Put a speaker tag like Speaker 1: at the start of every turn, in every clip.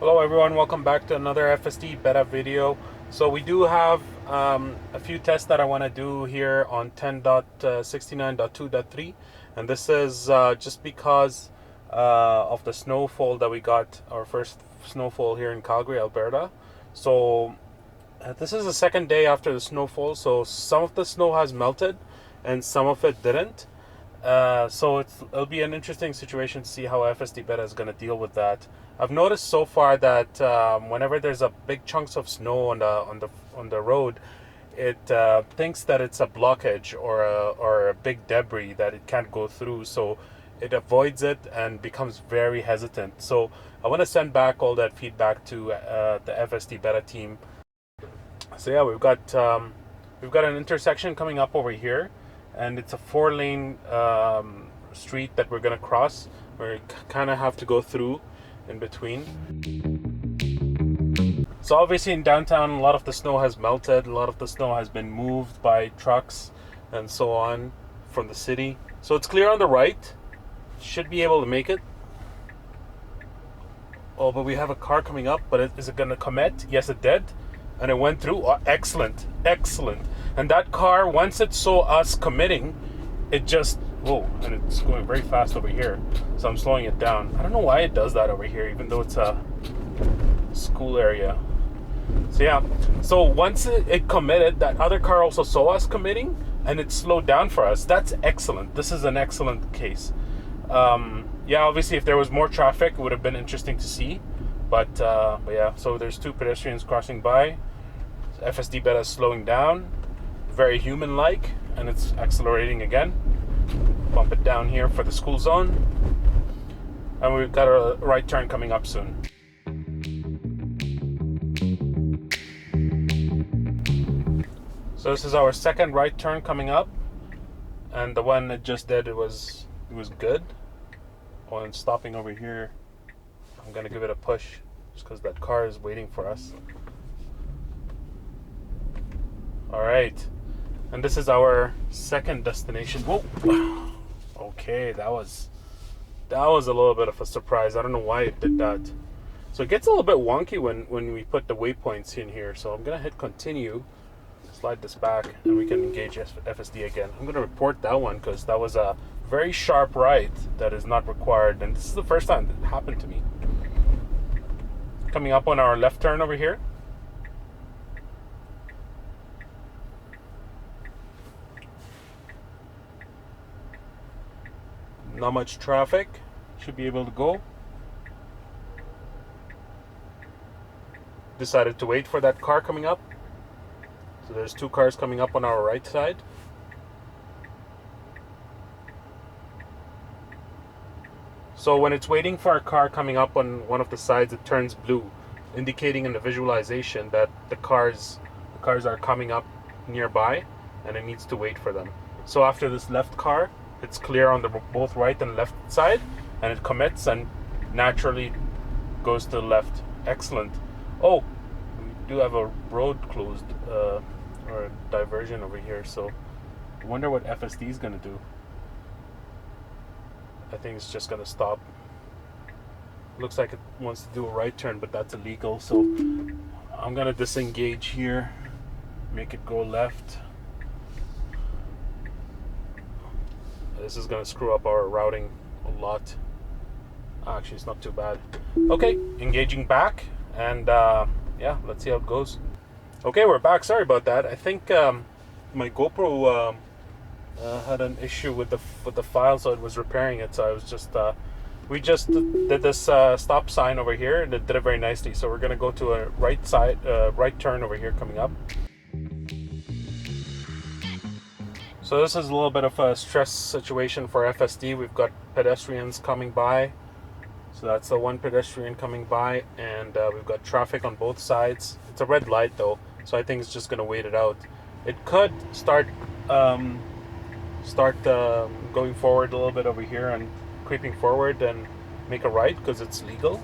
Speaker 1: Hello everyone, welcome back to another FSD Beta video. So we do have a few tests that I want to do here on 10.69.2.3, and this is just because of the snowfall that we got, our first snowfall here in Calgary, Alberta. So this is the second day after the snowfall, so some of the snow has melted and some of it didn't. So it'll be an interesting situation to see how FSD Beta is going to deal with that. I've noticed so far that whenever there's a big chunks of snow on the road, it thinks that it's a blockage or a big debris that it can't go through, so it avoids it and becomes very hesitant. So I want to send back all that feedback to the FSD Beta team. So yeah, we've got an intersection coming up over here, and it's a 4-lane street that we're gonna cross. We kind of have to go through in between. So obviously in downtown, a lot of the snow has melted. A lot of the snow has been moved by trucks and so on from the city. So it's clear on the right. Should be able to make it. Oh, but we have a car coming up. But is it gonna commit? Yes, it did. And it went through. Oh, excellent. And that car, once it saw us committing, it just, whoa, and it's going very fast over here, so I'm slowing it down. I don't know why it does that over here, even though it's a school area. So yeah, so once it committed, that other car also saw us committing, and it slowed down for us. That's excellent. This is an excellent case. Yeah, obviously if there was more traffic, it would have been interesting to see. But yeah, so there's two pedestrians crossing by. FSD Beta is slowing down, very human-like, and it's accelerating again. Bump it down here for the school zone. And we've got a right turn coming up soon. So this is our second right turn coming up. And the one it just did, it was good. Oh, and stopping over here, I'm gonna give it a push just because that car is waiting for us. All right, and this is our second destination. Whoa. Okay, that was a little bit of a surprise. I don't know why it did that. So it gets a little bit wonky when we put the waypoints in here. So I'm gonna hit continue, slide this back, and we can engage FSD again. I'm gonna report that one because that was a very sharp right that is not required, and this is the first time that it happened to me. Coming up on our left turn over here. Not much traffic, should be able to go. Decided to wait for that car coming up. So there's two cars coming up on our right side. So when it's waiting for a car coming up on one of the sides, it turns blue, indicating in the visualization that the cars are coming up nearby, and it needs to wait for them. So after this left car, it's clear on the both right and left side, and it commits and naturally goes to the left. Excellent. Oh, we do have a road closed, or a diversion over here, so I wonder what FSD is going to do. I think it's just going to stop. Looks like it wants to do a right turn, but that's illegal, so I'm going to disengage here, make it go left. This is going to screw up our routing a lot. Actually, it's not too bad. Okay, engaging back, and yeah, let's see how it goes. Okay, we're back. Sorry about that. I think my GoPro had an issue with the file, so it was repairing it. So I was just we just did this stop sign over here, and it did it very nicely. So we're gonna go to a right turn over here coming up. So this is a little bit of a stress situation for FSD. We've got pedestrians coming by. So that's the one pedestrian coming by, and we've got traffic on both sides. It's a red light though, so I think it's just gonna wait it out. It could start going forward a little bit over here and creeping forward and make a right because it's legal.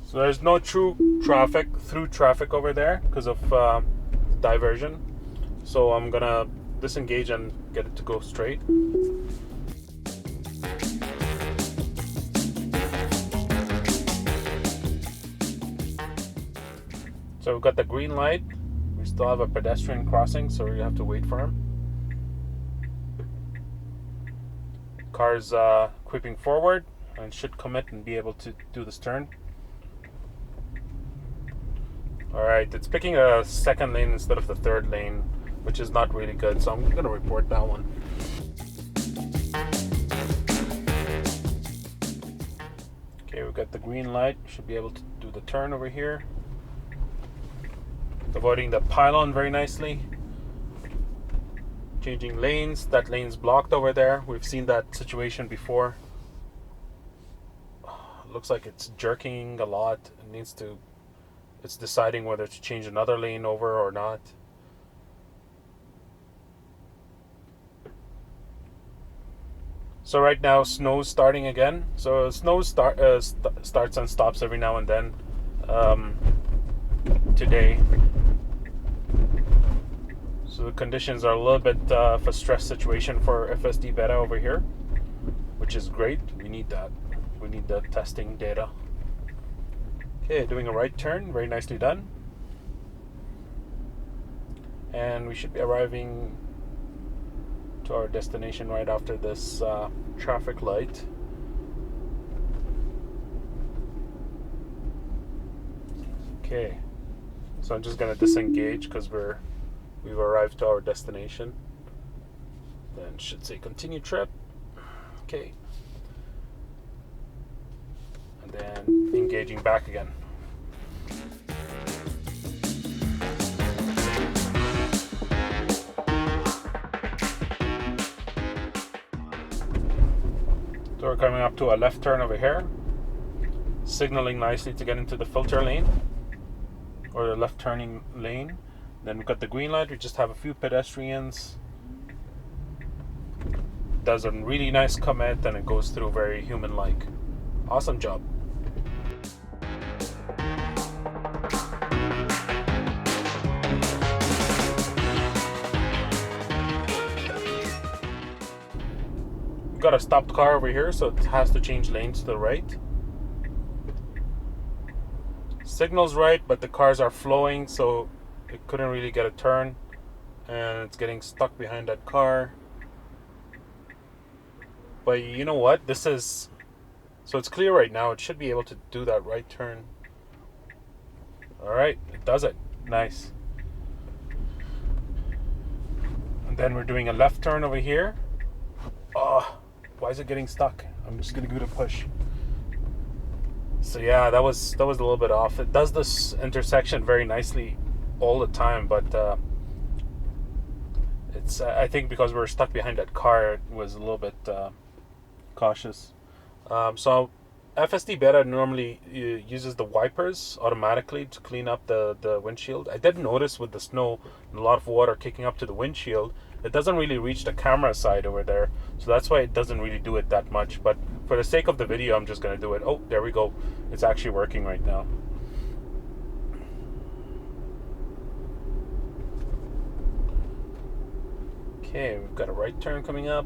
Speaker 1: So there's no through traffic over there because of diversion. So I'm gonna disengage and get it to go straight. So we've got the green light. We still have a pedestrian crossing, so we have to wait for him. Car's creeping forward and should commit and be able to do this turn. Alright, it's picking a second lane instead of the third lane, which is not really good, so I'm going to report that one. Okay, we've got the green light. Should be able to do the turn over here. Avoiding the pylon very nicely. Changing lanes. That lane's blocked over there. We've seen that situation before. Looks like it's jerking a lot. It's deciding whether to change another lane over or not. So right now, snow's starting again. So snow starts and stops every now and then. Today. So the conditions are a little bit of a stress situation for FSD Beta over here, which is great. We need that. We need the testing data. Okay, doing a right turn, very nicely done. And we should be arriving to our destination right after this traffic light. Okay, so I'm just gonna disengage because we've arrived to our destination. Then should say continue trip. Okay. And then engaging back again. So we're coming up to a left turn over here, signaling nicely to get into the filter lane or the left turning lane. Then we've got the green light. We just have a few pedestrians. Does a really nice commit and it goes through very human-like. Awesome job. We've got a stopped car over here, so it has to change lanes to the right. Signal's right, but the cars are flowing, so it couldn't really get a turn, and it's getting stuck behind that car. But you know what? So it's clear right now. It should be able to do that right turn. Alright, it does it. Nice. And then we're doing a left turn over here. Oh, why is it getting stuck? I'm just gonna give it a push. So yeah, that was a little bit off. It does this intersection very nicely all the time, but it's I think because we're stuck behind that car, it was a little bit cautious. So FSD Beta normally uses the wipers automatically to clean up the windshield. I did notice with the snow and a lot of water kicking up to the windshield, it doesn't really reach the camera side over there. So that's why it doesn't really do it that much. But for the sake of the video, I'm just going to do it. Oh, there we go. It's actually working right now. Okay, we've got a right turn coming up.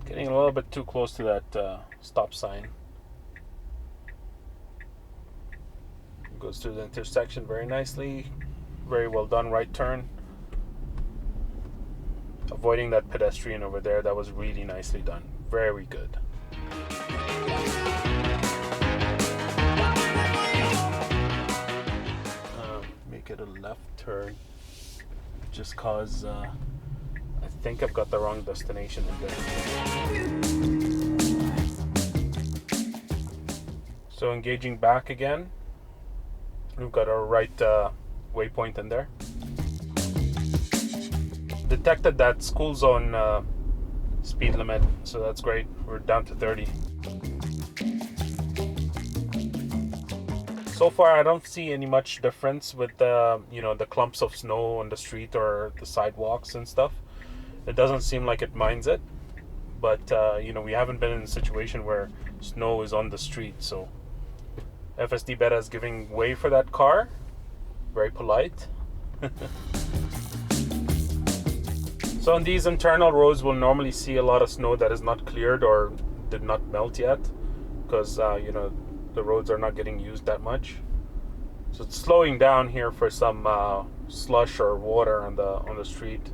Speaker 1: Getting a little bit too close to that stop sign. Goes through the intersection very nicely. Very well done right turn. Avoiding that pedestrian over there. That was really nicely done. Very good. Make it a left turn. Just cause I think I've got the wrong destination in there. So engaging back again. We've got our right waypoint in there. Detected that school zone speed limit, so that's great. We're down to 30. So far, I don't see any much difference with the clumps of snow on the street or the sidewalks and stuff. It doesn't seem like it minds it, but we haven't been in a situation where snow is on the street. So FSD Beta is giving way for that car. Very polite. So on these internal roads, we'll normally see a lot of snow that is not cleared or did not melt yet, because the roads are not getting used that much. So it's slowing down here for some slush or water on the street.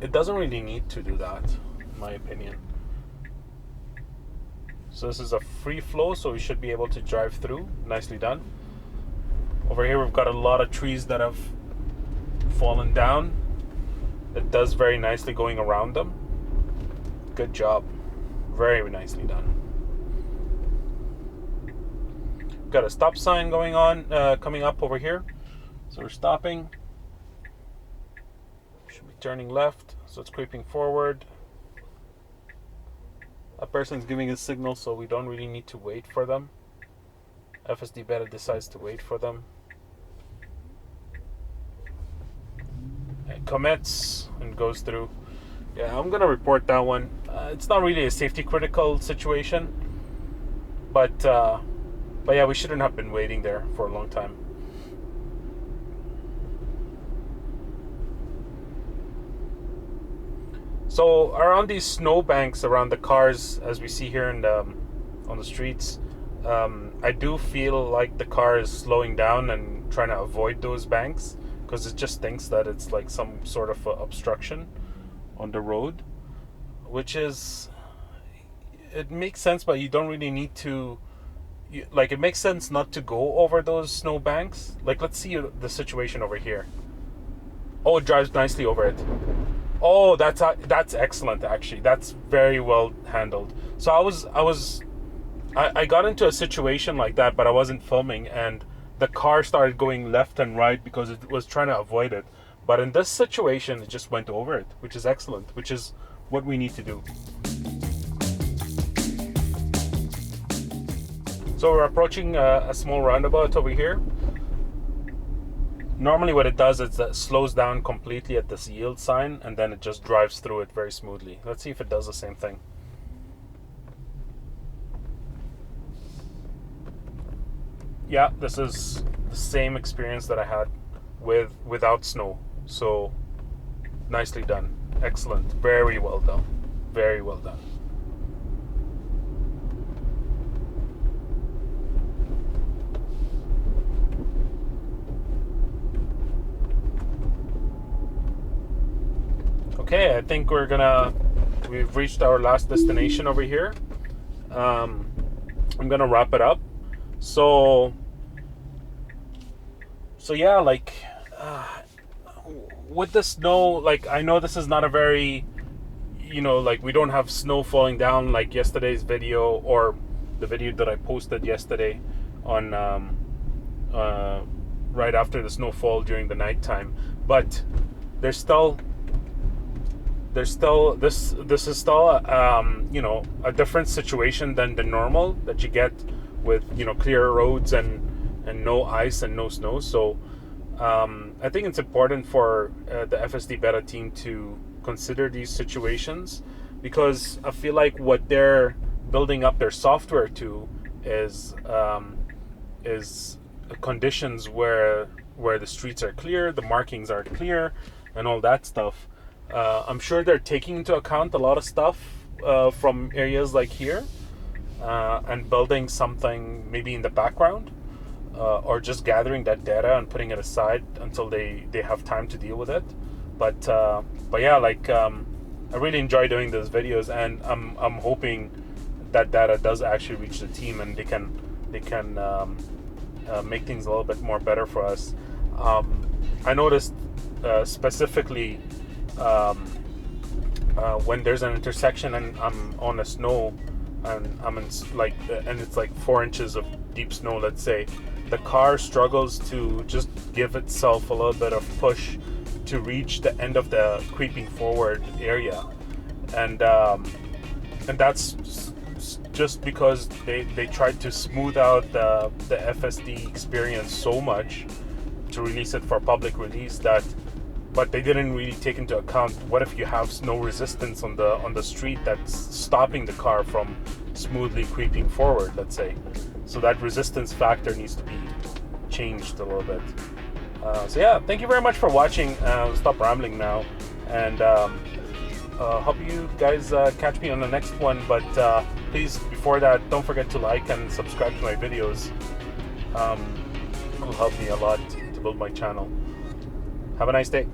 Speaker 1: It doesn't really need to do that, in my opinion. So this is a free flow, so we should be able to drive through. Nicely done. Over here we've got a lot of trees that have fallen down. It does very nicely going around them. Good job. Very nicely done. Got a stop sign going on, coming up over here. So we're stopping. Should be turning left, so it's creeping forward. A person's giving a signal, so we don't really need to wait for them. FSD Beta decides to wait for them. It commits and goes through. Yeah, I'm gonna report that one. It's not really a safety critical situation, but yeah, we shouldn't have been waiting there for a long time. So around these snow banks around the cars, as we see here on the streets, I do feel like the car is slowing down and trying to avoid those banks, because it just thinks that it's like some sort of obstruction on the road, which is, it makes sense, but you don't really need to. It makes sense not to go over those snow banks. Like, let's see the situation over here. Oh, it drives nicely over it. Oh, that's excellent, actually. That's very well handled. So I got into a situation like that, but I wasn't filming, and the car started going left and right because it was trying to avoid it. But in this situation, it just went over it, which is excellent, which is what we need to do. So we're approaching a small roundabout over here. Normally what it does is it slows down completely at this yield sign, and then it just drives through it very smoothly. Let's see if it does the same thing. Yeah, this is the same experience that I had without snow. So nicely done. Excellent. Very well done. Very well done. Okay, I think we've reached our last destination over here. I'm gonna wrap it up. So yeah, with the snow, I know this is not a very, we don't have snow falling down like yesterday's video, or the video that I posted yesterday on right after the snowfall during the nighttime. But this is still a different situation than the normal that you get with clear roads and no ice and no snow. So I think it's important for the FSD Beta team to consider these situations, because I feel like what they're building up their software to is conditions where the streets are clear, the markings are clear, and all that stuff. I'm sure they're taking into account a lot of stuff from areas like here, and building something maybe in the background, or just gathering that data and putting it aside until they have time to deal with it. But yeah, I really enjoy doing those videos, and I'm hoping that data does actually reach the team, and they can make things a little bit more better for us. I noticed specifically when there's an intersection and I'm on a snow, and I'm in and it's like 4 inches of deep snow, let's say, the car struggles to just give itself a little bit of push to reach the end of the creeping forward area, and that's just because they tried to smooth out the FSD experience so much to release it for public release, that but they didn't really take into account what if you have snow resistance on the street that's stopping the car from smoothly creeping forward, let's say. So that resistance factor needs to be changed a little bit. So yeah, thank you very much for watching. Stop rambling now, and hope you guys catch me on the next one. But please, before that, don't forget to like and subscribe to my videos. It will help me a lot to build my channel. Have a nice day.